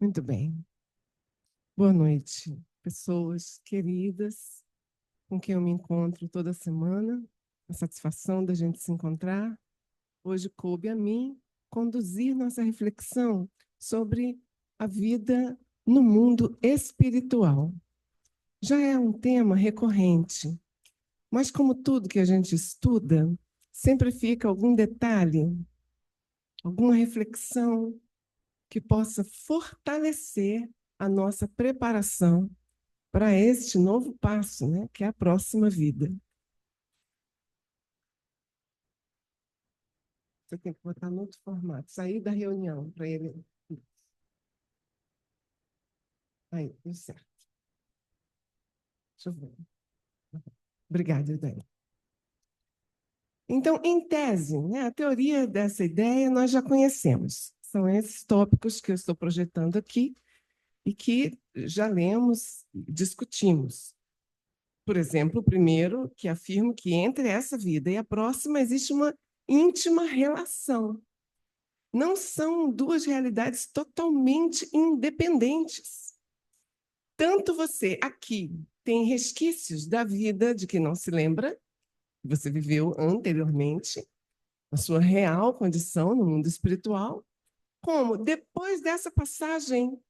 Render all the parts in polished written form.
Muito bem. Boa noite, pessoas queridas com quem eu me encontro toda semana. A satisfação da gente se encontrar. Hoje coube a mim conduzir nossa reflexão sobre a vida no mundo espiritual. Já é um tema recorrente, mas como tudo que a gente estuda, sempre fica algum detalhe, alguma reflexão que possa fortalecer a nossa preparação para este novo passo, né, que é a próxima vida. Você tem que botar no outro formato, sair da reunião para ele. Aí, deu certo. Deixa eu ver. Obrigada, Dani. Então, em tese, né, a teoria dessa ideia nós já conhecemos. São esses tópicos que eu estou projetando aqui e que já lemos, discutimos. Por exemplo, o primeiro, que afirma que entre essa vida e a próxima existe uma íntima relação. Não são duas realidades totalmente independentes. Tanto você aqui tem resquícios da vida de que não se lembra, que você viveu anteriormente, a sua real condição no mundo espiritual, como depois dessa passagem,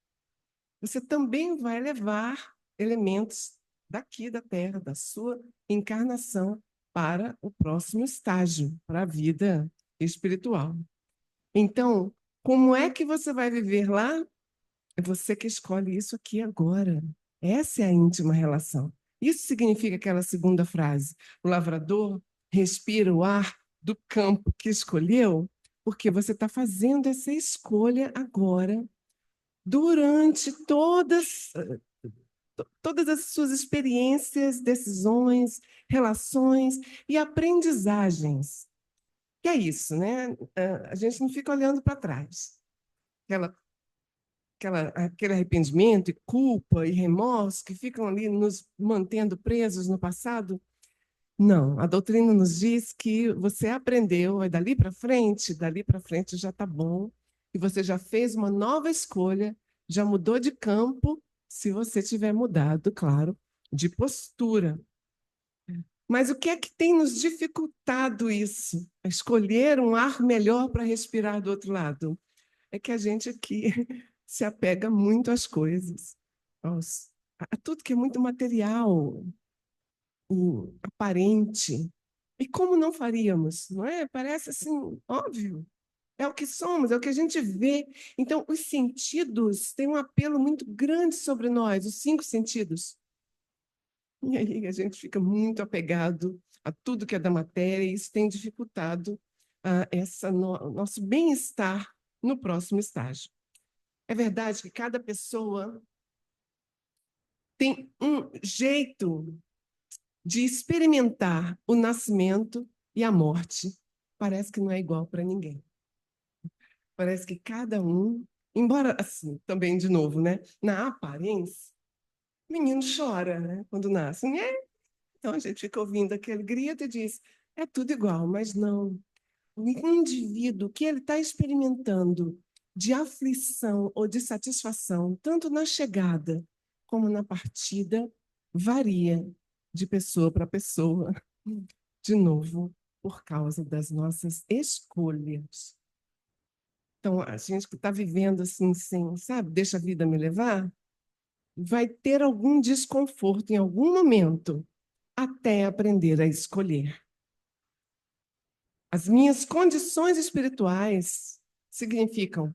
você também vai levar elementos daqui da Terra, da sua encarnação, para o próximo estágio, para a vida espiritual. Então, como é que você vai viver lá? É você que escolhe isso aqui agora. Essa é a íntima relação. Isso significa aquela segunda frase: o lavrador respira o ar do campo que escolheu, porque você está fazendo essa escolha agora, durante todas as suas experiências, decisões, relações e aprendizagens. Que é isso, né? A gente não fica olhando para trás. Aquela aquele arrependimento e culpa e remorso que ficam ali nos mantendo presos no passado. Não, a doutrina nos diz que você aprendeu, dali para frente já está bom, e você já fez uma nova escolha, já mudou de campo, se você tiver mudado, claro, de postura. Mas o que é que tem nos dificultado isso? Escolher um ar melhor para respirar do outro lado? É que a gente aqui se apega muito às coisas, a tudo que é muito material, aparente. E como não faríamos, não é? Parece assim, óbvio. É o que somos, é o que a gente vê. Então, os sentidos têm um apelo muito grande sobre nós, os cinco sentidos. E aí a gente fica muito apegado a tudo que é da matéria, e isso tem dificultado nosso bem-estar no próximo estágio. É verdade que cada pessoa tem um jeito de experimentar o nascimento e a morte. Parece que não é igual para ninguém. Parece que cada um, embora assim, também de novo, né, na aparência, o menino chora, né, quando nasce. Então a gente fica ouvindo aquele grito e diz, é tudo igual, mas não. O indivíduo que ele está experimentando de aflição ou de satisfação, tanto na chegada como na partida, varia de pessoa para pessoa, de novo, por causa das nossas escolhas. Então, a gente que está vivendo assim, sem, sabe, deixa a vida me levar, vai ter algum desconforto em algum momento, até aprender a escolher. As minhas condições espirituais significam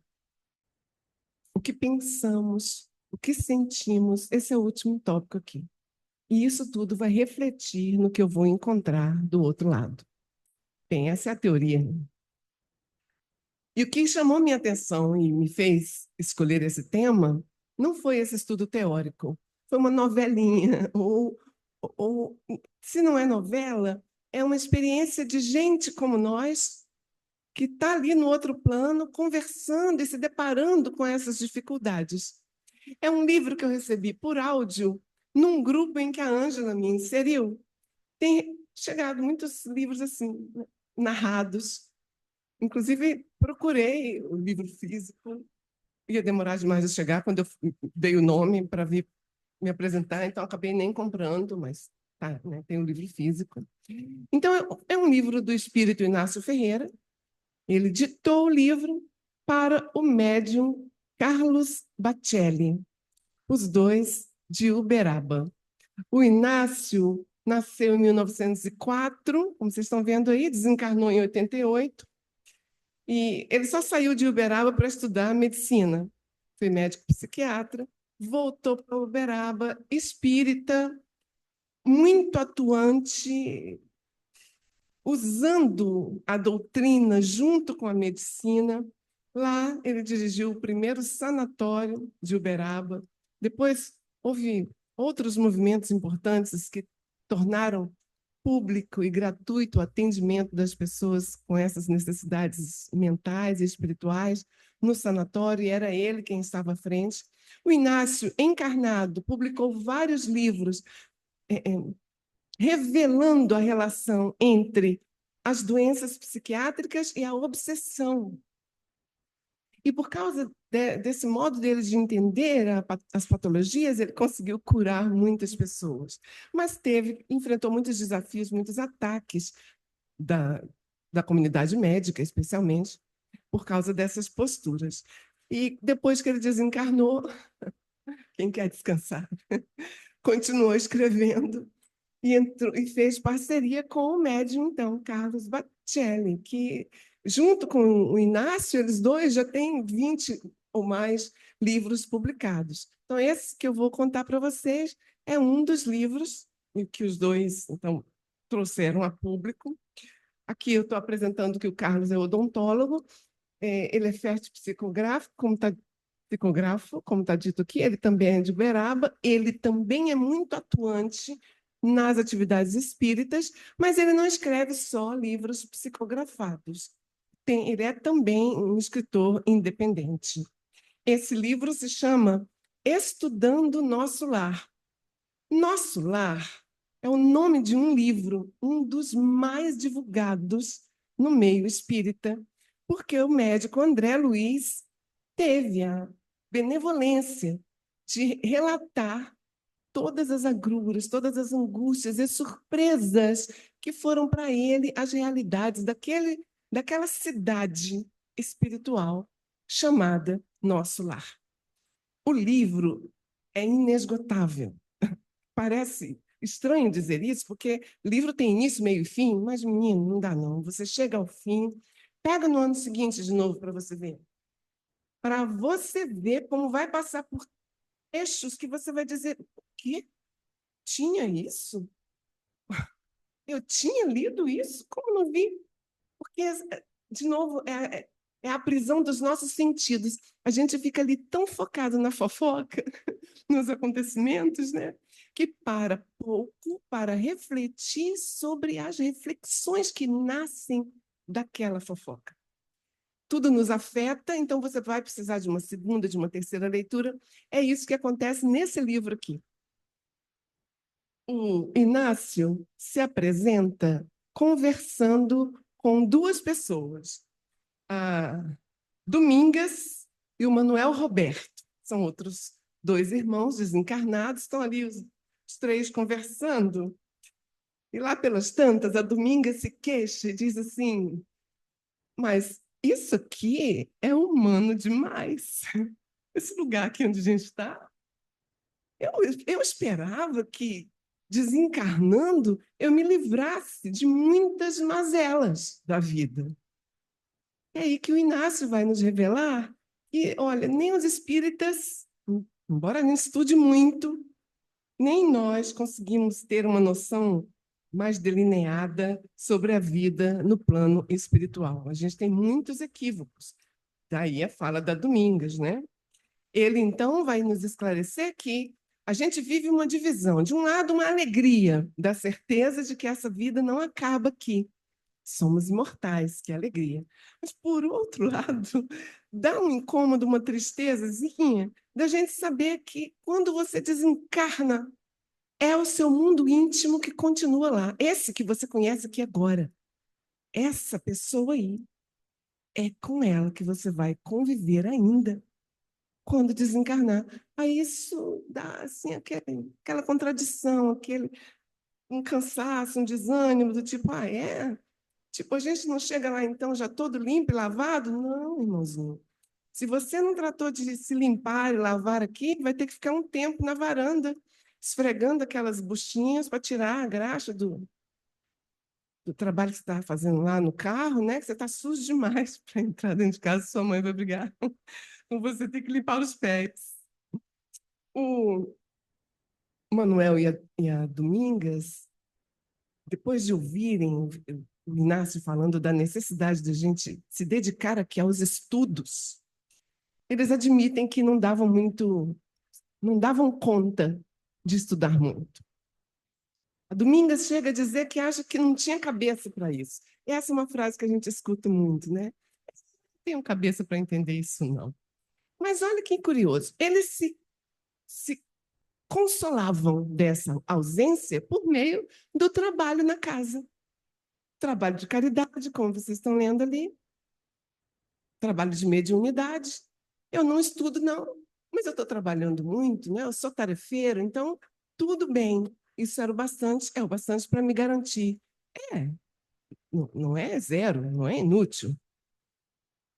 o que pensamos, o que sentimos. Esse é o último tópico aqui. E isso tudo vai refletir no que eu vou encontrar do outro lado. Bem, essa é a teoria. E o que chamou minha atenção e me fez escolher esse tema não foi esse estudo teórico, foi uma novelinha, ou se não é novela, é uma experiência de gente como nós, que está ali no outro plano, conversando e se deparando com essas dificuldades. É um livro que eu recebi por áudio, num grupo em que a Ângela me inseriu. Tem chegado muitos livros assim, narrados. Inclusive, procurei o livro físico ia demorar demais a chegar quando eu dei o nome para vir me apresentar, então acabei nem comprando, mas tá, né, tem um livro físico. Então, é um livro do espírito Inácio Ferreira. Ele ditou o livro para o médium Carlos Bacelli, os dois de Uberaba. O Inácio nasceu em 1904, como vocês estão vendo aí, desencarnou em 88, e ele só saiu de Uberaba para estudar medicina. Foi médico psiquiatra, voltou para Uberaba, espírita, muito atuante, usando a doutrina junto com a medicina. Lá ele dirigiu o primeiro sanatório de Uberaba. Depois houve outros movimentos importantes que tornaram público e gratuito o atendimento das pessoas com essas necessidades mentais e espirituais no sanatório, e era ele quem estava à frente. O Inácio, encarnado, publicou vários livros revelando a relação entre as doenças psiquiátricas e a obsessão. E por causa desse modo dele de entender as patologias, ele conseguiu curar muitas pessoas. Mas enfrentou muitos desafios, muitos ataques da, da comunidade médica, especialmente, por causa dessas posturas. E depois que ele desencarnou, quem quer descansar, continuou escrevendo e fez parceria com o médium, então, Carlos Bacelli, que, junto com o Inácio, eles dois já têm 20 ou mais livros publicados. Então, esse que eu vou contar para vocês é um dos livros que os dois, então, trouxeram a público. Aqui eu estou apresentando que o Carlos é odontólogo, ele é fértil psicográfico, como está dito aqui, ele também é de Uberaba, ele também é muito atuante nas atividades espíritas, mas ele não escreve só livros psicografados. Ele é também um escritor independente. Esse livro se chama Estudando Nosso Lar. Nosso Lar é o nome de um livro, um dos mais divulgados no meio espírita, porque o médico André Luiz teve a benevolência de relatar todas as agruras, todas as angústias e surpresas que foram para ele as realidades daquela cidade espiritual chamada Nosso Lar. O livro é inesgotável. Parece estranho dizer isso, porque livro tem início, meio e fim, mas, menino, não dá não. Você chega ao fim, pega no ano seguinte de novo para você ver. Para você ver como vai passar por trechos que você vai dizer, o quê? Tinha isso? Eu tinha lido isso? Como não vi? Porque, de novo, é a prisão dos nossos sentidos. A gente fica ali tão focado na fofoca, nos acontecimentos, né? Que para pouco para refletir sobre as reflexões que nascem daquela fofoca. Tudo nos afeta, então você vai precisar de uma segunda, de uma terceira leitura. É isso que acontece nesse livro aqui. O Inácio se apresenta conversando com duas pessoas, a Domingas e o Manuel Roberto. São outros dois irmãos desencarnados, estão ali os três conversando. E lá pelas tantas, a Domingas se queixa e diz assim: mas isso aqui é humano demais. Esse lugar aqui onde a gente está, eu esperava que, desencarnando, eu me livrasse de muitas mazelas da vida. É aí que o Inácio vai nos revelar que, olha, nem os espíritas, embora a gente estude muito, nem nós conseguimos ter uma noção mais delineada sobre a vida no plano espiritual. A gente tem muitos equívocos. Daí a fala da Domingas, né? Ele, então, vai nos esclarecer que a gente vive uma divisão. De um lado, uma alegria da certeza de que essa vida não acaba aqui. Somos imortais, que alegria. Mas, por outro lado, dá um incômodo, uma tristezazinha da gente saber que quando você desencarna, é o seu mundo íntimo que continua lá. Esse que você conhece aqui agora. Essa pessoa aí é com ela que você vai conviver ainda quando desencarnar. Aí isso dá assim, aquela contradição, aquele um cansaço, um desânimo, do tipo, ah, é? Tipo, a gente não chega lá então já todo limpo e lavado? Não, irmãozinho. Se você não tratou de se limpar e lavar aqui, vai ter que ficar um tempo na varanda, esfregando aquelas buchinhas para tirar a graxa do trabalho que você está fazendo lá no carro, né? Que você está sujo demais para entrar dentro de casa, sua mãe vai brigar. Então você tem que limpar os pés. O Manuel e a Domingas, depois de ouvirem o Inácio falando da necessidade de a gente se dedicar aqui aos estudos, eles admitem que não davam conta de estudar muito. A Domingas chega a dizer que acha que não tinha cabeça para isso. Essa é uma frase que a gente escuta muito, né? Não tenho cabeça para entender isso, não. Mas olha que curioso, eles se consolavam dessa ausência por meio do trabalho na casa. Trabalho de caridade, como vocês estão lendo ali, trabalho de mediunidade. Eu não estudo, não, mas eu estou trabalhando muito, né? Eu sou tarefeiro, então tudo bem. Isso era o bastante para me garantir. É, não é zero, não é inútil,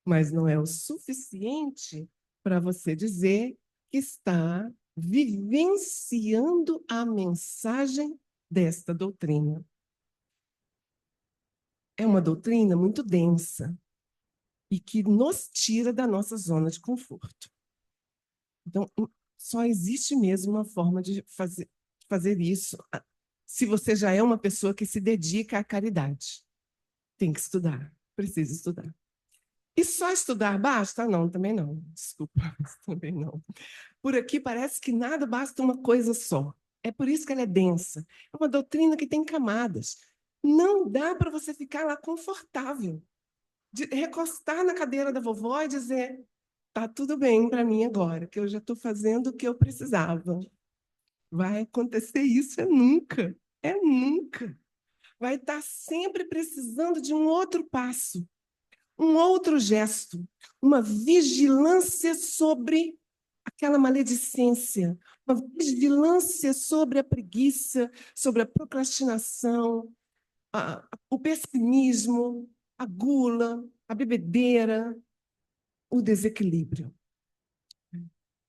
mas não é o suficiente para você dizer que está vivenciando a mensagem desta doutrina. É uma doutrina muito densa e que nos tira da nossa zona de conforto. Então, só existe mesmo uma forma de fazer isso se você já é uma pessoa que se dedica à caridade. Tem que estudar, precisa estudar. E só estudar basta? Não, também não. Desculpa, mas também não. Por aqui parece que nada basta uma coisa só. É por isso que ela é densa. É uma doutrina que tem camadas. Não dá para você ficar lá confortável, de recostar na cadeira da vovó e dizer: tá tudo bem para mim agora, que eu já estou fazendo o que eu precisava. Vai acontecer isso? É nunca. É nunca. Vai estar sempre precisando de um outro passo, um outro gesto, uma vigilância sobre aquela maledicência, uma vigilância sobre a preguiça, sobre a procrastinação, o pessimismo, a gula, a bebedeira, o desequilíbrio.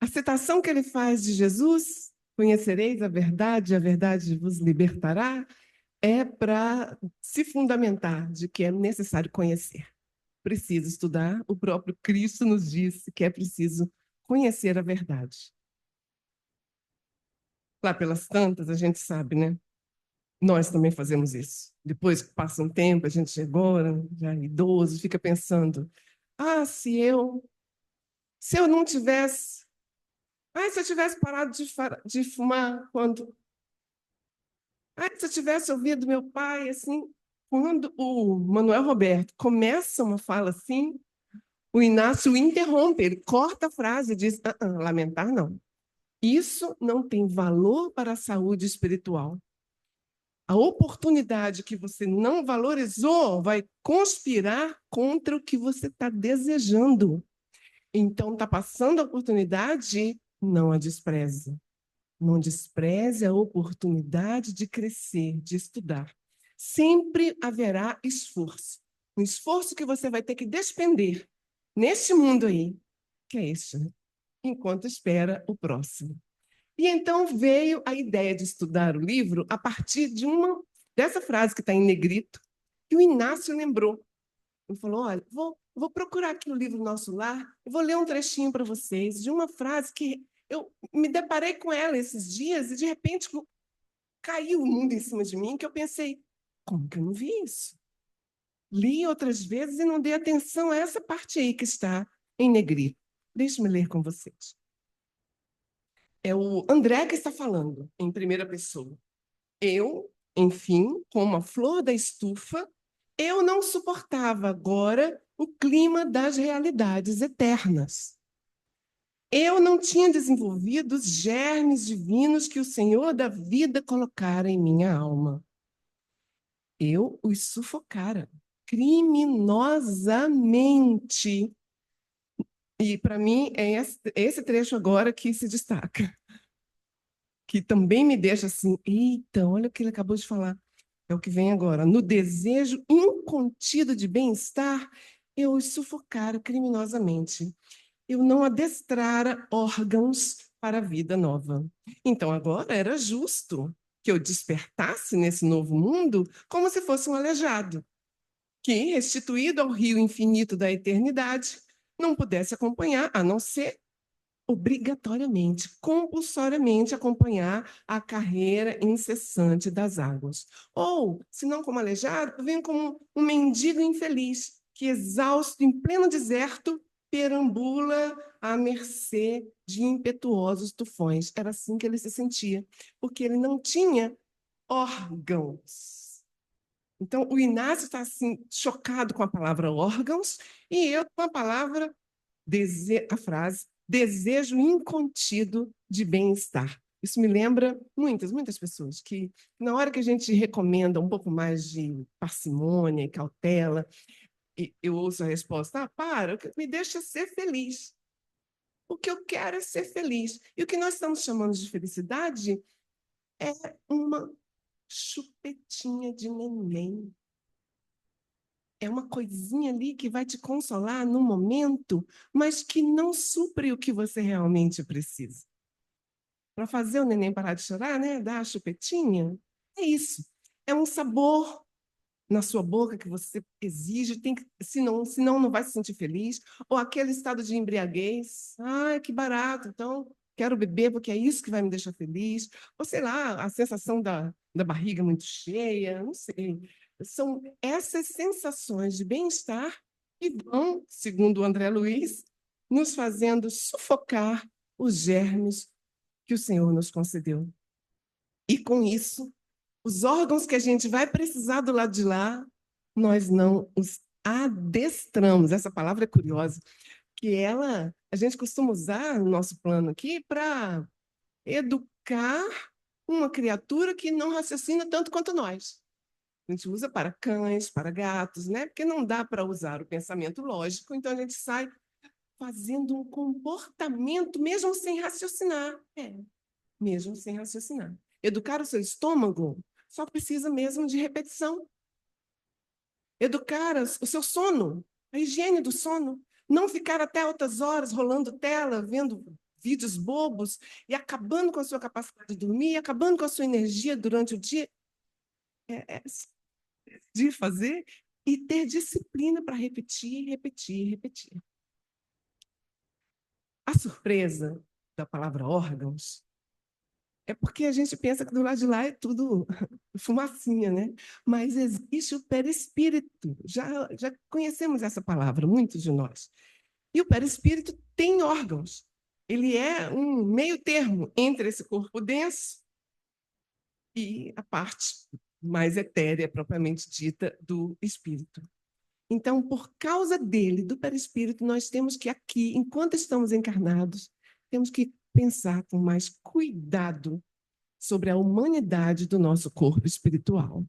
A citação que ele faz de Jesus, conhecereis a verdade vos libertará, é para se fundamentar de que é necessário conhecer. Preciso estudar, o próprio Cristo nos disse que é preciso conhecer a verdade. Lá pelas tantas, a gente sabe, né? Nós também fazemos isso. Depois que passa um tempo, a gente chegou, já idoso, fica pensando: ah, se eu não tivesse. Ah, se eu tivesse parado de fumar quando. Ah, se eu tivesse ouvido meu pai, assim. Quando o Manuel Roberto começa uma fala assim, o Inácio interrompe, ele corta a frase e diz: lamentar não. Isso não tem valor para a saúde espiritual. A oportunidade que você não valorizou vai conspirar contra o que você está desejando. Então, está passando a oportunidade, não a despreze. Não despreze a oportunidade de crescer, de estudar. Sempre haverá esforço. Um esforço que você vai ter que despender neste mundo aí, que é este, né? Enquanto espera o próximo. E então veio a ideia de estudar o livro a partir dessa frase que está em negrito, que o Inácio lembrou. Ele falou: olha, vou procurar aqui no livro Nosso Lar, e vou ler um trechinho para vocês de uma frase que eu me deparei com ela esses dias e, de repente, caiu o mundo em cima de mim, que eu pensei: como que eu não vi isso? Li outras vezes e não dei atenção a essa parte aí que está em negrito. Deixe-me ler com vocês. É o André que está falando, em primeira pessoa. Eu, enfim, como a flor da estufa, eu não suportava agora o clima das realidades eternas. Eu não tinha desenvolvido os germes divinos que o Senhor da vida colocara em minha alma. Eu os sufocara criminosamente E, para mim, é esse trecho agora que se destaca, que também me deixa assim, eita, olha o que ele acabou de falar. É o que vem agora. No desejo incontido de bem-estar, eu os sufocara criminosamente. Eu não adestrara órgãos para a vida nova. Então, agora era justo que eu despertasse nesse novo mundo como se fosse um aleijado, que, restituído ao rio infinito da eternidade, não pudesse acompanhar, a não ser obrigatoriamente, compulsoriamente acompanhar a carreira incessante das águas. Ou, se não como aleijado, vem como um mendigo infeliz, que, exausto em pleno deserto, perambula à mercê de impetuosos tufões. Era assim que ele se sentia, porque ele não tinha órgãos. Então, o Inácio está assim, chocado com a palavra órgãos, e eu com a palavra a frase desejo incontido de bem-estar. Isso me lembra muitas pessoas que, na hora que a gente recomenda um pouco mais de parcimônia e cautela, eu ouço a resposta: para, me deixa ser feliz. O que eu quero é ser feliz. E o que nós estamos chamando de felicidade é uma chupetinha de neném. É uma coisinha ali que vai te consolar no momento, mas que não supre o que você realmente precisa. Para fazer o neném parar de chorar, né? Dar a chupetinha, é isso. É um sabor na sua boca que você exige, tem que, senão não vai se sentir feliz. Ou aquele estado de embriaguez, ai, que barato, então quero beber porque é isso que vai me deixar feliz. Ou sei lá, a sensação da barriga muito cheia, não sei. São essas sensações de bem-estar que vão, segundo o André Luiz, nos fazendo sufocar os germes que o Senhor nos concedeu. E com isso, os órgãos que a gente vai precisar do lado de lá, nós não os adestramos. Essa palavra é curiosa, que a gente costuma usar no nosso plano aqui para educar uma criatura que não raciocina tanto quanto nós. A gente usa para cães, para gatos, né? Porque não dá para usar o pensamento lógico, então a gente sai fazendo um comportamento mesmo sem raciocinar. Mesmo sem raciocinar. Educar o seu estômago só precisa mesmo de repetição. Educar o seu sono, a higiene do sono. Não ficar até altas horas rolando tela, vendo vídeos bobos e acabando com a sua capacidade de dormir, acabando com a sua energia durante o dia. É de fazer e ter disciplina para repetir, repetir, repetir. A surpresa da palavra órgãos é porque a gente pensa que do lado de lá é tudo fumacinha, né? Mas existe o perispírito. Já conhecemos essa palavra, muitos de nós. E o perispírito tem órgãos. Ele é um meio termo entre esse corpo denso e a parte mais etérea, propriamente dita, do espírito. Então, por causa dele, do perispírito, nós temos que aqui, enquanto estamos encarnados, temos que pensar com mais cuidado sobre a humanidade do nosso corpo espiritual.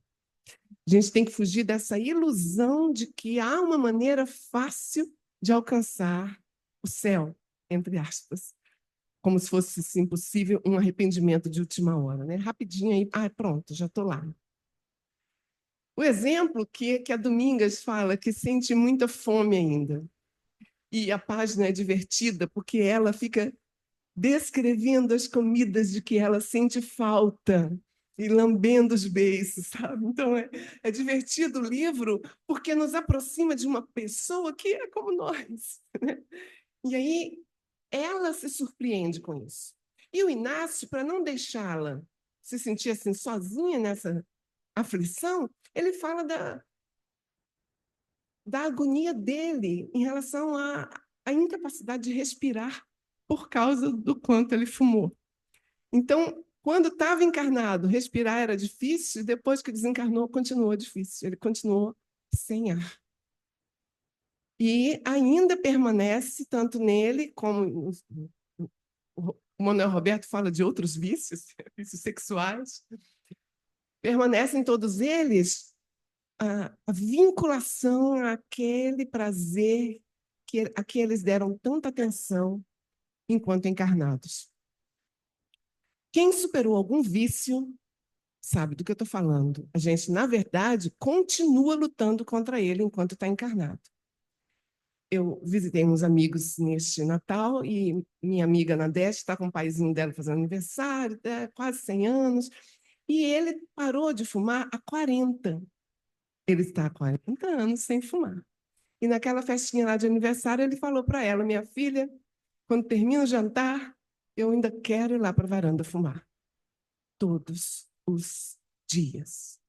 A gente tem que fugir dessa ilusão de que há uma maneira fácil de alcançar o céu, entre aspas, como se fosse assim, possível um arrependimento de última hora, né? Rapidinho aí, pronto, já estou lá. O exemplo que a Domingas fala que sente muita fome ainda. E a página é divertida porque ela fica descrevendo as comidas de que ela sente falta e lambendo os beiços, sabe? Então é divertido o livro porque nos aproxima de uma pessoa que é como nós, né? E aí ela se surpreende com isso. E o Inácio, para não deixá-la se sentir assim sozinha nessa aflição, ele fala da agonia dele em relação à incapacidade de respirar por causa do quanto ele fumou. Então, quando estava encarnado, respirar era difícil, depois que desencarnou, continuou difícil. Ele continuou sem ar. E ainda permanece, tanto nele, como o Manuel Roberto fala de outros vícios, vícios sexuais, permanecem todos eles a vinculação àquele prazer a que eles deram tanta atenção enquanto encarnados. Quem superou algum vício sabe do que eu estou falando. A gente, na verdade, continua lutando contra ele enquanto está encarnado. Eu visitei uns amigos neste Natal e minha amiga Nadeste está com o paizinho dela fazendo aniversário, quase 100 anos, e ele parou de fumar há 40. Ele está há 40 anos sem fumar. E naquela festinha lá de aniversário, ele falou para ela: minha filha, quando termina o jantar, eu ainda quero ir lá para a varanda fumar. Todos os dias.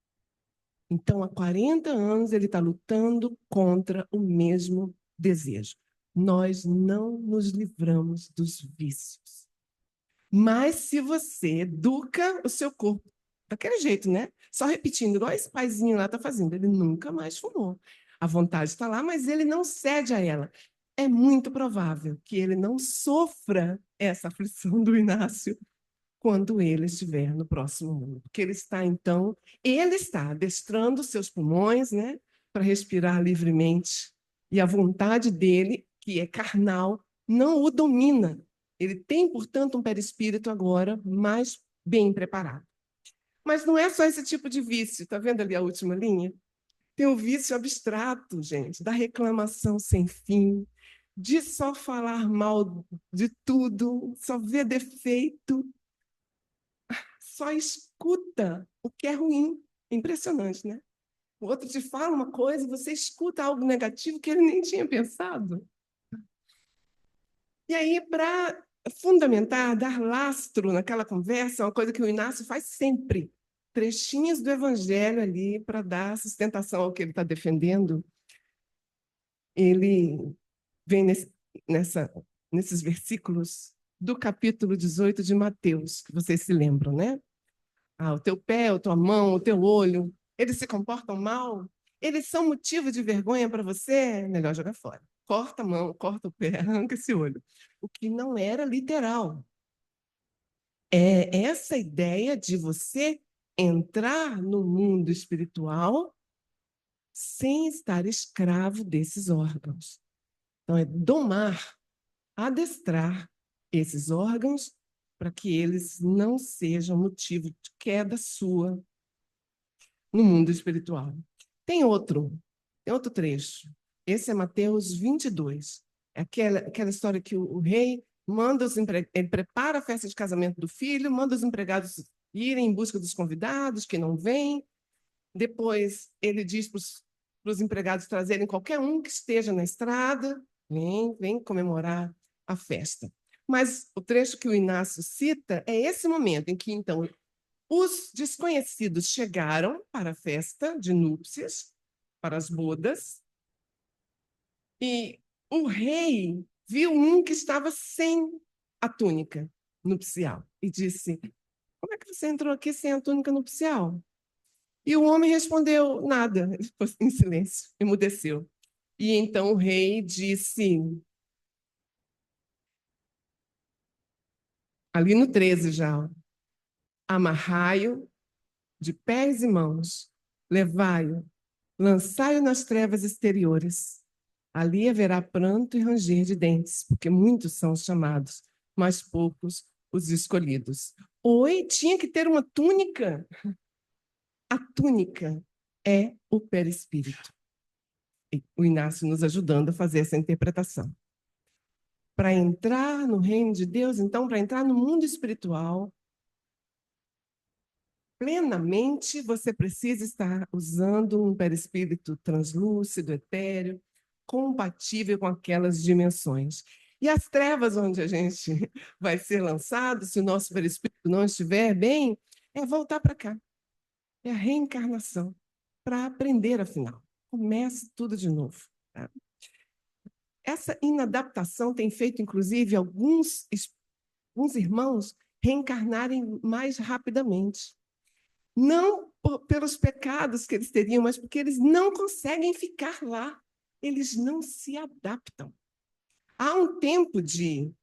Então, há 40 anos, ele está lutando contra o mesmo desejo. Nós não nos livramos dos vícios. Mas se você educa o seu corpo daquele jeito, né? Só repetindo, igual esse paizinho lá está fazendo, ele nunca mais fumou. A vontade está lá, mas ele não cede a ela. É muito provável que ele não sofra essa aflição do Inácio quando ele estiver no próximo mundo. Porque ele está adestrando seus pulmões, né, para respirar livremente. E a vontade dele, que é carnal, não o domina. Ele tem, portanto, um perispírito agora mais bem preparado. Mas não é só esse tipo de vício, está vendo ali a última linha? Tem o vício abstrato, gente, da reclamação sem fim, de só falar mal de tudo, só ver defeito, só escuta o que é ruim. Impressionante, né? O outro te fala uma coisa e você escuta algo negativo que ele nem tinha pensado. E aí, para fundamentar, dar lastro naquela conversa, uma coisa que o Inácio faz sempre, trechinhos do Evangelho ali para dar sustentação ao que ele está defendendo. Ele vem nesses versículos do capítulo 18 de Mateus, que vocês se lembram, né? O teu pé, a tua mão, o teu olho, eles se comportam mal? Eles são motivo de vergonha para você? É melhor jogar fora. Corta a mão, corta o pé, arranca esse olho. O que não era literal. É essa ideia de você entrar no mundo espiritual sem estar escravo desses órgãos. Então, é domar, adestrar esses órgãos para que eles não sejam motivo de queda sua no mundo espiritual. Tem outro trecho. Esse é Mateus 22. É aquela história que o rei manda ele prepara a festa de casamento do filho, manda os empregados irem em busca dos convidados que não vêm. Depois ele diz para os empregados trazerem qualquer um que esteja na estrada, vem comemorar a festa. Mas o trecho que o Inácio cita é esse momento em que, então, os desconhecidos chegaram para a festa de núpcias, para as bodas, e o rei viu um que estava sem a túnica nupcial e disse: como é que você entrou aqui sem a túnica nupcial? E o homem respondeu: nada, ele ficou em silêncio, emudeceu. E então o rei disse, ali no 13 já: amarrai-o de pés e mãos, levai-o, lançai-o nas trevas exteriores. Ali haverá pranto e ranger de dentes, porque muitos são os chamados, mas poucos os escolhidos. Oi, tinha que ter uma túnica. A túnica é o perispírito. E o Inácio nos ajudando a fazer essa interpretação. Para entrar no reino de Deus, então, para entrar no mundo espiritual, plenamente, você precisa estar usando um perispírito translúcido, etéreo, compatível com aquelas dimensões. E as trevas onde a gente vai ser lançado, se o nosso perispírito não estiver bem, é voltar para cá. É a reencarnação, para aprender, afinal. Comece tudo de novo. Tá? Essa inadaptação tem feito, inclusive, alguns irmãos reencarnarem mais rapidamente. Não pelos pecados que eles teriam, mas porque eles não conseguem ficar lá. Eles não se adaptam. Há um tempo de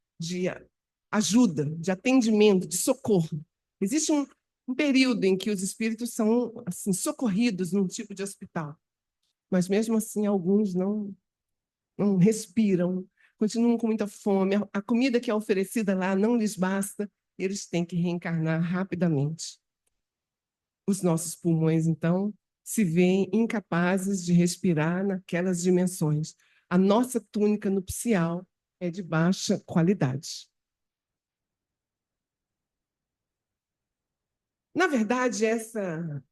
ajuda, de atendimento, de socorro. Existe um período em que os espíritos são assim, socorridos num tipo de hospital. Mas, mesmo assim, alguns não respiram, continuam com muita fome, a comida que é oferecida lá não lhes basta, e eles têm que reencarnar rapidamente. Os nossos pulmões, então, se veem incapazes de respirar naquelas dimensões. A nossa túnica nupcial é de baixa qualidade. Na verdade, essa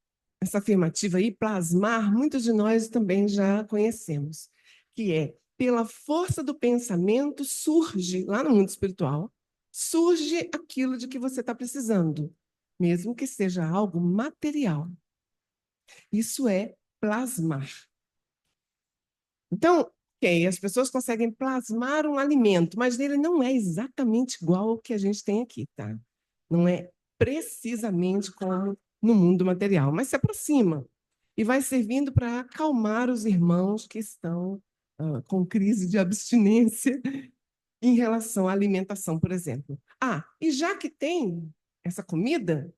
afirmativa aí, plasmar, muitos de nós também já conhecemos, que é, pela força do pensamento, surge, lá no mundo espiritual, surge aquilo de que você está precisando, mesmo que seja algo material. Isso é plasmar. Então, ok, as pessoas conseguem plasmar um alimento, mas ele não é exatamente igual ao que a gente tem aqui, tá? Não é precisamente como no mundo material, mas se aproxima e vai servindo para acalmar os irmãos que estão com crise de abstinência em relação à alimentação, por exemplo. Ah, e já que tem essa comida,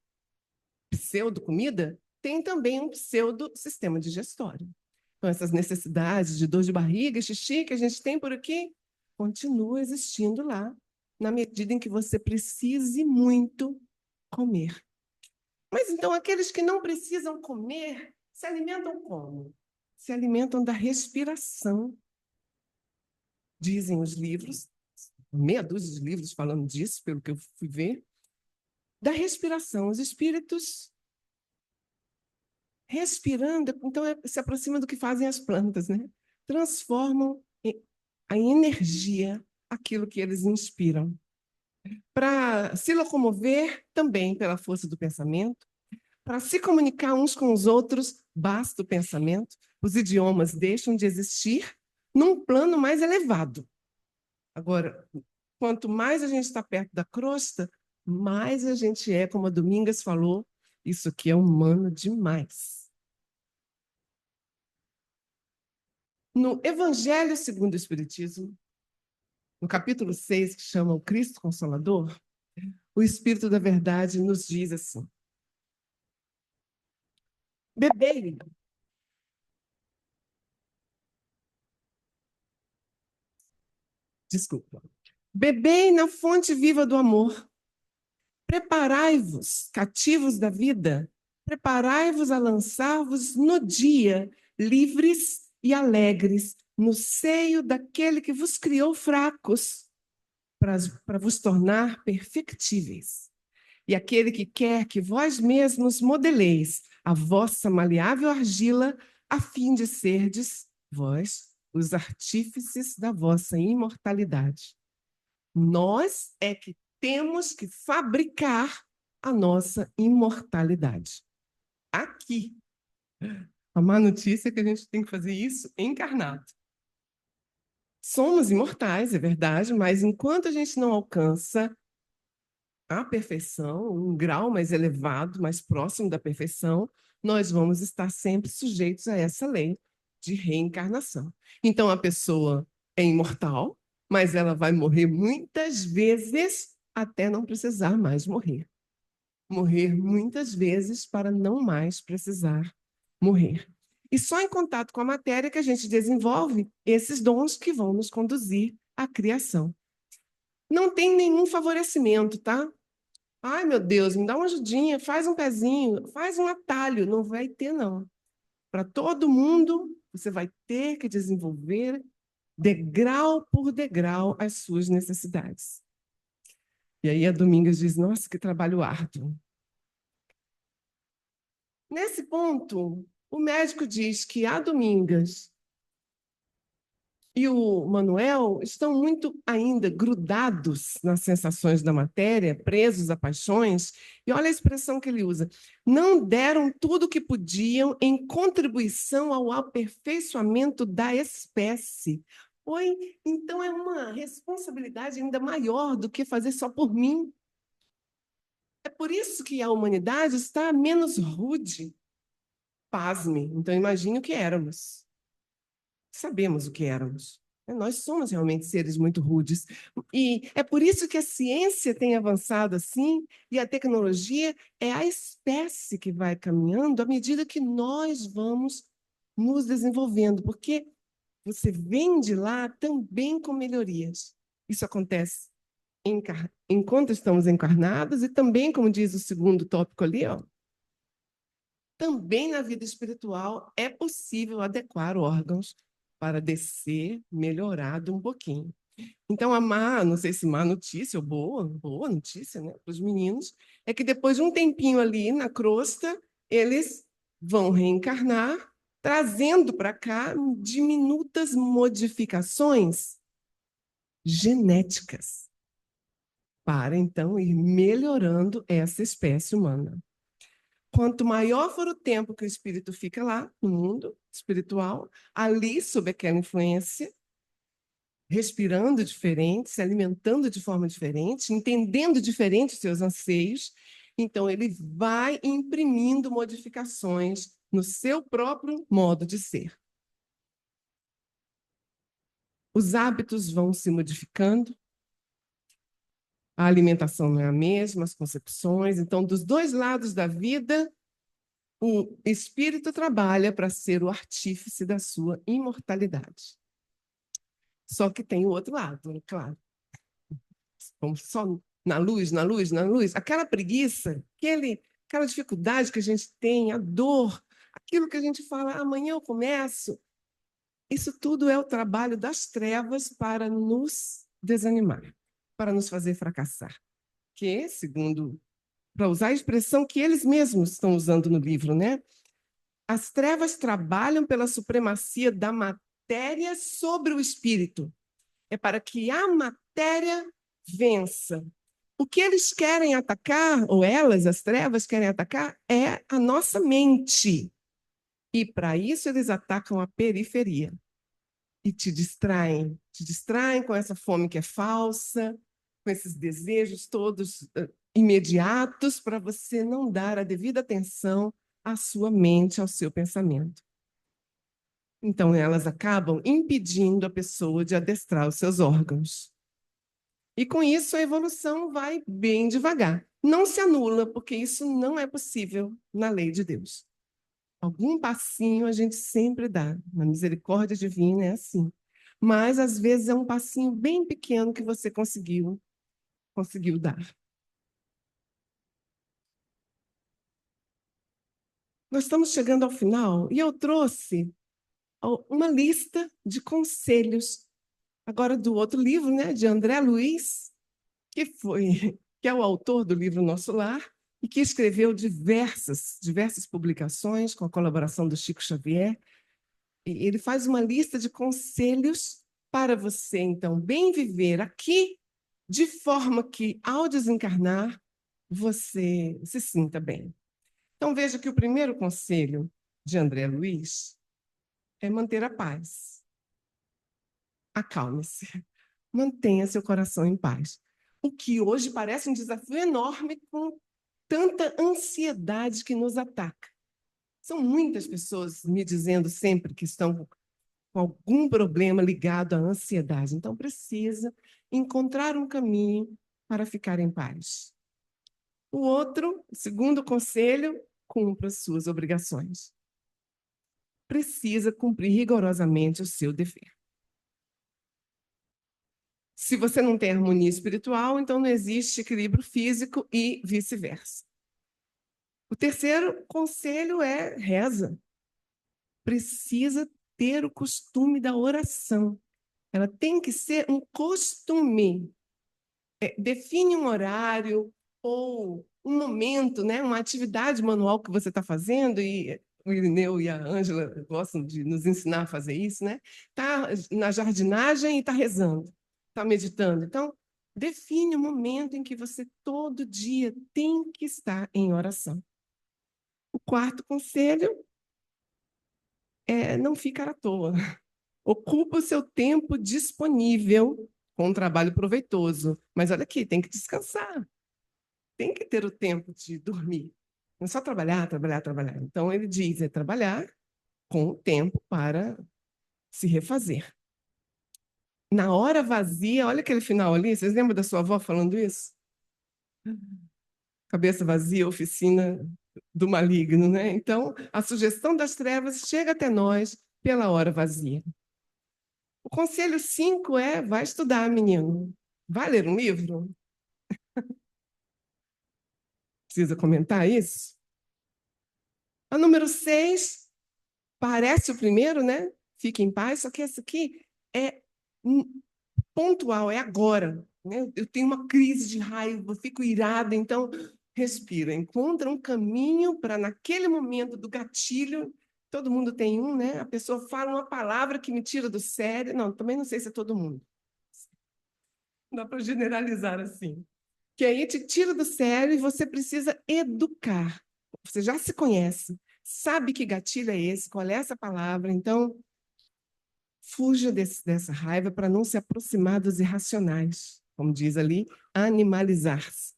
pseudo-comida, tem também um pseudo-sistema digestório. Então, essas necessidades de dor de barriga, xixi que a gente tem por aqui, continua existindo lá, na medida em que você precise muito comer. Mas então, aqueles que não precisam comer, se alimentam como? Se alimentam da respiração, dizem os livros, meia dúzia de livros falando disso, pelo que eu fui ver, da respiração. Os espíritos respirando, então se aproxima do que fazem as plantas, né? Transformam em energia aquilo que eles inspiram. Para se locomover, também pela força do pensamento, para se comunicar uns com os outros, basta o pensamento, os idiomas deixam de existir num plano mais elevado. Agora, quanto mais a gente está perto da crosta, mais a gente é, como a Domingas falou, isso aqui é humano demais. No Evangelho segundo o Espiritismo, no capítulo 6, que chama o Cristo Consolador, o Espírito da Verdade nos diz assim: bebei, desculpa, bebei na fonte viva do amor, preparai-vos, cativos da vida, preparai-vos a lançar-vos no dia, livres e alegres, no seio daquele que vos criou fracos, para vos tornar perfectíveis. E aquele que quer que vós mesmos modeleis a vossa maleável argila, a fim de serdes, vós, os artífices da vossa imortalidade. Nós é que temos que fabricar a nossa imortalidade. Aqui. A má notícia é que a gente tem que fazer isso encarnado. Somos imortais, é verdade, mas enquanto a gente não alcança a perfeição, um grau mais elevado, mais próximo da perfeição, nós vamos estar sempre sujeitos a essa lei de reencarnação. Então, a pessoa é imortal, mas ela vai morrer muitas vezes até não precisar mais morrer. Morrer muitas vezes para não mais precisar morrer. E só em contato com a matéria que a gente desenvolve esses dons que vão nos conduzir à criação. Não tem nenhum favorecimento, tá? Ai, meu Deus, me dá uma ajudinha, faz um pezinho, faz um atalho. Não vai ter, não. Para todo mundo, você vai ter que desenvolver degrau por degrau as suas necessidades. E aí a Domingas diz, nossa, que trabalho árduo. Nesse ponto, o médico diz que a Domingas e o Manuel estão muito ainda grudados nas sensações da matéria, presos a paixões, e olha a expressão que ele usa: não deram tudo o que podiam em contribuição ao aperfeiçoamento da espécie. Oi, então é uma responsabilidade ainda maior do que fazer só por mim. É por isso que a humanidade está menos rude. Pasme, então imagine o que éramos. Sabemos o que éramos. Nós somos realmente seres muito rudes. E é por isso que a ciência tem avançado assim, e a tecnologia é a espécie que vai caminhando à medida que nós vamos nos desenvolvendo. Porque você vem de lá também com melhorias. Isso acontece enquanto estamos encarnados e também, como diz o segundo tópico ali, ó, também na vida espiritual é possível adequar órgãos para descer melhorado um pouquinho. Então, não sei se má notícia ou boa notícia, né, para os meninos, é que depois de um tempinho ali na crosta, eles vão reencarnar, trazendo para cá diminutas modificações genéticas, para então ir melhorando essa espécie humana. Quanto maior for o tempo que o espírito fica lá, no mundo espiritual, ali, sob aquela influência, respirando diferente, se alimentando de forma diferente, entendendo diferente os seus anseios, então ele vai imprimindo modificações no seu próprio modo de ser. Os hábitos vão se modificando, a alimentação não é a mesma, as concepções. Então, dos dois lados da vida, o espírito trabalha para ser o artífice da sua imortalidade. Só que tem o outro lado, né? Claro. Vamos só na luz, na luz, na luz. Aquela preguiça, aquela dificuldade que a gente tem, a dor, aquilo que a gente fala, amanhã eu começo. Isso tudo é o trabalho das trevas para nos desanimar, para nos fazer fracassar. Que, segundo, para usar a expressão que eles mesmos estão usando no livro, né? As trevas trabalham pela supremacia da matéria sobre o espírito. É para que a matéria vença. O que eles querem atacar, ou elas, as trevas, querem atacar, é a nossa mente. E para isso eles atacam a periferia. E te distraem com essa fome que é falsa, com esses desejos todos imediatos, para você não dar a devida atenção à sua mente, ao seu pensamento. Então, elas acabam impedindo a pessoa de adestrar os seus órgãos. E com isso, a evolução vai bem devagar. Não se anula, porque isso não é possível na lei de Deus. Algum passinho a gente sempre dá. Na misericórdia divina é assim. Mas, às vezes, é um passinho bem pequeno que você conseguiu dar. Nós estamos chegando ao final e eu trouxe uma lista de conselhos, agora do outro livro, né, de André Luiz, que é o autor do livro Nosso Lar, e que escreveu diversas publicações com a colaboração do Chico Xavier. E ele faz uma lista de conselhos para você, então, bem viver aqui, de forma que, ao desencarnar, você se sinta bem. Então, veja que o primeiro conselho de André Luiz é manter a paz. Acalme-se. Mantenha seu coração em paz. O que hoje parece um desafio enorme com tanta ansiedade que nos ataca. São muitas pessoas me dizendo sempre que estão com algum problema ligado à ansiedade. Então, precisa encontrar um caminho para ficar em paz. O segundo conselho, cumpra suas obrigações. Precisa cumprir rigorosamente o seu dever. Se você não tem harmonia espiritual, então não existe equilíbrio físico e vice-versa. O terceiro conselho é reza. Precisa ter o costume da oração. Ela tem que ser um costume. Define um horário ou um momento, né? Uma atividade manual que você está fazendo, e o Irineu e a Ângela gostam de nos ensinar a fazer isso, né? Está na jardinagem e está rezando, está meditando. Então, define um momento em que você todo dia tem que estar em oração. O quarto conselho é não ficar à toa. Ocupa o seu tempo disponível com um trabalho proveitoso. Mas olha aqui, tem que descansar. Tem que ter o tempo de dormir. Não é só trabalhar, trabalhar, trabalhar. Então, ele diz, é trabalhar com o tempo para se refazer. Na hora vazia, olha aquele final ali, vocês lembram da sua avó falando isso? Cabeça vazia, oficina do maligno, né? Então, a sugestão das trevas chega até nós pela hora vazia. O conselho 5 é: vai estudar, menino. Vai ler um livro? Precisa comentar isso? A número 6 parece o primeiro, né? Fique em paz, só que esse aqui é pontual, é agora. Né? Eu tenho uma crise de raiva, fico irada, então respira, encontra um caminho para, naquele momento do gatilho, todo mundo tem um, né? A pessoa fala uma palavra que me tira do sério. Não, também não sei se é todo mundo. Não dá para generalizar assim. Que aí te tira do sério e você precisa educar. Você já se conhece, sabe que gatilho é esse, qual é essa palavra, então fuja dessa raiva para não se aproximar dos irracionais, como diz ali, animalizar-se.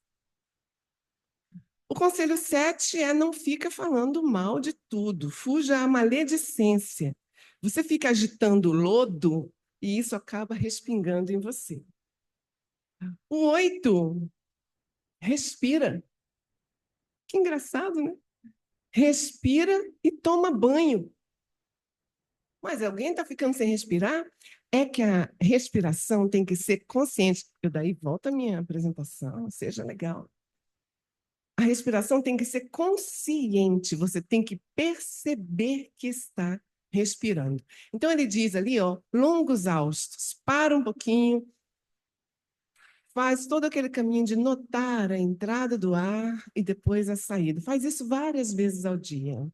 O conselho 7 é: não fica falando mal de tudo, fuja à maledicência. Você fica agitando o lodo e isso acaba respingando em você. O 8, respira. Que engraçado, né? Respira e toma banho. Mas alguém está ficando sem respirar? É que a respiração tem que ser consciente. Eu daí volto à minha apresentação, seja legal. A respiração tem que ser consciente, você tem que perceber que está respirando. Então ele diz ali, ó, longos austos, para um pouquinho, faz todo aquele caminho de notar a entrada do ar e depois a saída. Faz isso várias vezes ao dia.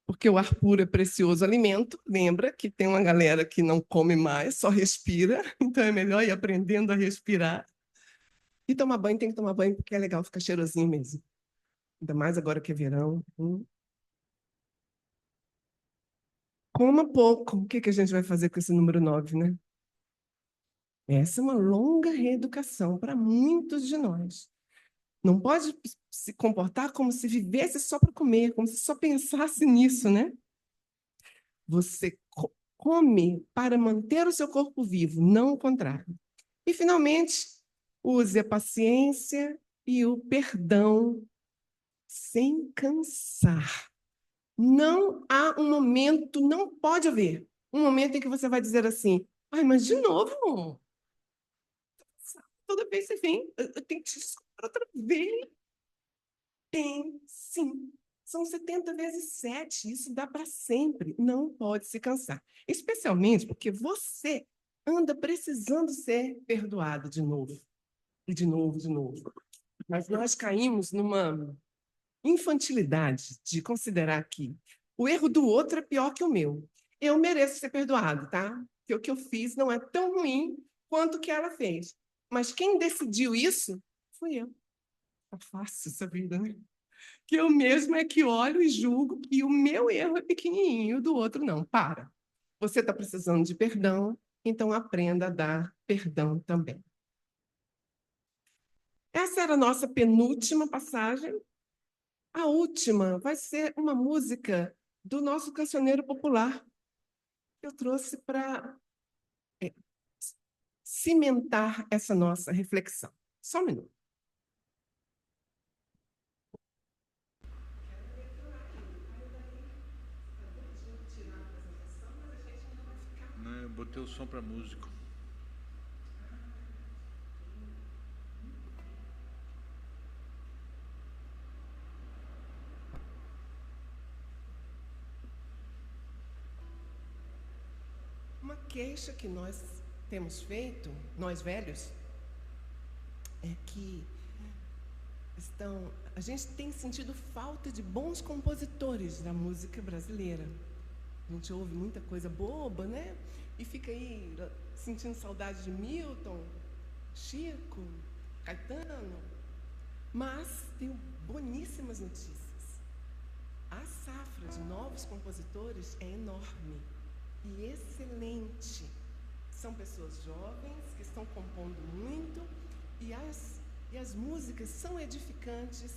Porque o ar puro é precioso alimento. Lembra que tem uma galera que não come mais, só respira. Então é melhor ir aprendendo a respirar. E tomar banho, tem que tomar banho porque é legal ficar cheirosinho mesmo. Ainda mais agora que é verão. Coma pouco. O que que a gente vai fazer com esse número 9, né? Essa é uma longa reeducação para muitos de nós. Não pode se comportar como se vivesse só para comer, como se só pensasse nisso, né? Você come para manter o seu corpo vivo, não o contrário. E, finalmente, use a paciência e o perdão sem cansar. Não há um momento, não pode haver um momento em que você vai dizer assim: ai, mas de novo, toda vez que você vem, eu tenho que te desculpar outra vez. Tem, sim. São 70 vezes 7. Isso dá para sempre. Não pode se cansar. Especialmente porque você anda precisando ser perdoado de novo. E de novo, de novo. Mas nós caímos numa infantilidade de considerar que o erro do outro é pior que o meu. Eu mereço ser perdoado, tá? Porque o que eu fiz não é tão ruim quanto o que ela fez. Mas quem decidiu isso fui eu. Tá fácil essa vida, né? Que eu mesmo é que olho e julgo que o meu erro é pequenininho, o do outro não. Para. Você está precisando de perdão, então aprenda a dar perdão também. Essa era a nossa penúltima passagem. A última vai ser uma música do nosso cancioneiro popular. Eu trouxe para cimentar essa nossa reflexão. Só um minuto. Não, eu botei o som para músico. Uma queixa que nós temos feito, nós velhos, é que a gente tem sentido falta de bons compositores da música brasileira. A gente ouve muita coisa boba, né? E fica aí sentindo saudade de Milton, Chico, Caetano. Mas tenho boníssimas notícias. A safra de novos compositores é enorme e excelente. São pessoas jovens que estão compondo muito e as músicas são edificantes,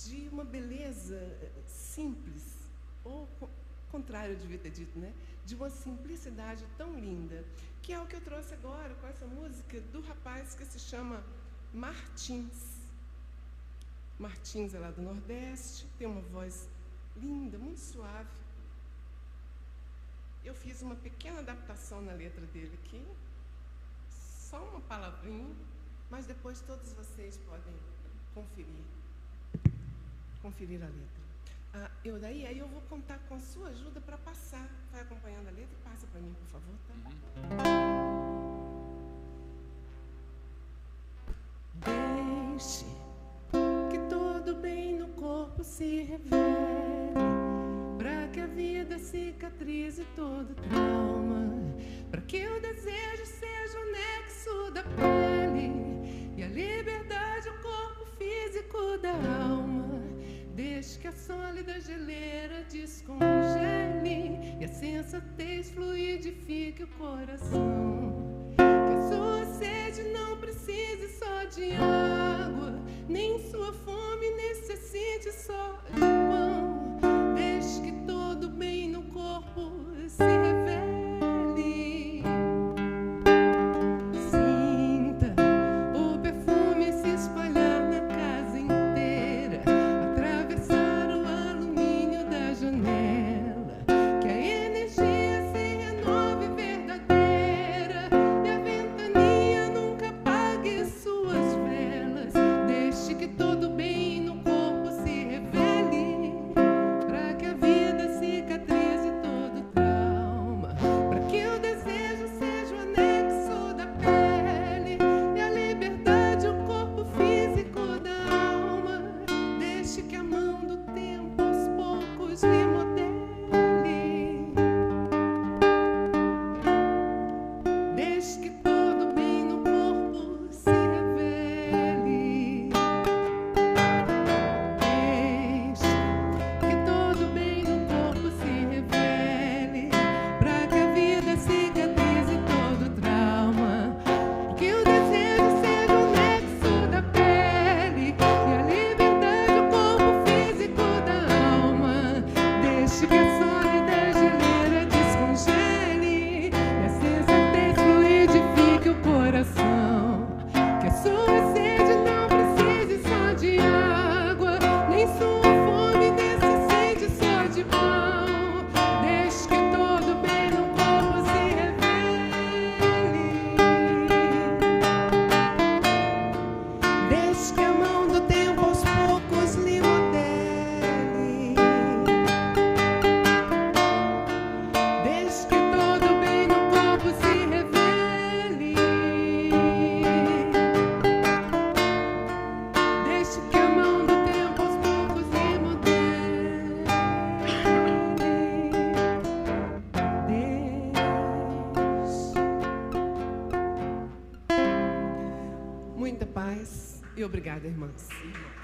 de uma beleza simples, ou contrário, eu devia ter dito, né? De uma simplicidade tão linda, que é o que eu trouxe agora com essa música do rapaz que se chama Martins. Martins é lá do Nordeste, tem uma voz linda, muito suave. Eu fiz uma pequena adaptação na letra dele aqui, só uma palavrinha, mas depois todos vocês podem conferir a letra. Aí eu vou contar com a sua ajuda para passar. Vai acompanhando a letra e passa para mim, por favor, tá? Deixe que todo bem no corpo se revele, para que a vida cicatrize todo trauma, para que o desejo seja o nexo da pele e a liberdade o corpo físico da alma. Deixe que a sólida geleira descongele e a sensatez fluidifique o coração. Que a sua sede não precise só de água, nem sua fome necessite só de pão. Deixe que todo bem no corpo se revele. Sinta o perfume se espalhar na casa inteira, atravessar o alumínio da janela. Que a energia se renove verdadeira e a ventania nunca apague suas velas. Deixe que todo bem no corpo se revele, para que a vida cicatrize todo trauma, para que o desejo seja o anexo da pele e a liberdade o corpo físico da alma. Deixe que a mão do tempo aos poucos lhe modele. Deixe que todo bem no corpo se revele. Deixe que todo bem no corpo se revele, para que a vida cicatrize todo trauma, que o desejo seja o nexo da pele e a liberdade o corpo físico da alma. Deixe que a sólida geleira descongele e a sensatez fluidifique o coração. Que a sua sede não precise só de água, nem sua fome necessite só de pão. Deixe que todo bem no corpo se revele. Deixe que a mão do tempo aos poucos lhe modele. Deixe que todo bem no corpo se revele. Deixe que a mão do tempo aos poucos lhe modele. Deixe. Muita paz e obrigada, irmãs e irmãos.